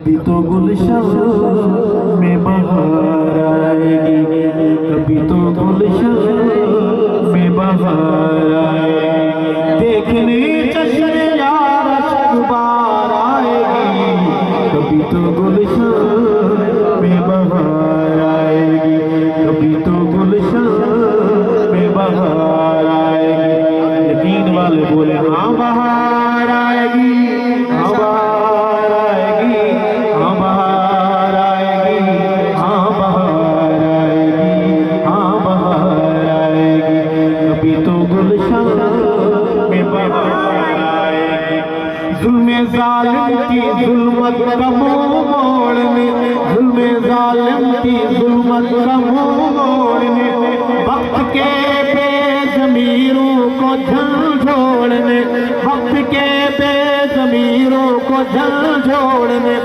کبھی تو گلشن میں بہار آئے گی، کبھی تو گلشن میں بہار آئے گی، دیکھنے چشم یار اشک بار آئے گی، کبھی تو گلشن میں بہار آئے گی، کبھی تو گلشن میں بہار آئے گی۔ یقین والے بولے ہاں بہار آئے گی، ہاں بہار آئے گی، ہاں بہار آئے گی، ہاں بہار آئے گی، ہاں بہار آئے گی، کبھی تو گلشن میں بہار آئے گی۔ ظلم ظالم کی ظلمت کا منہ موڑنے، ظلم ظالم کی ظلمت کا منہ موڑنے، وقت کے بے ضمیروں کو جھنجھوڑنے، وقت کے بے ضمیروں کو جھنجھوڑنے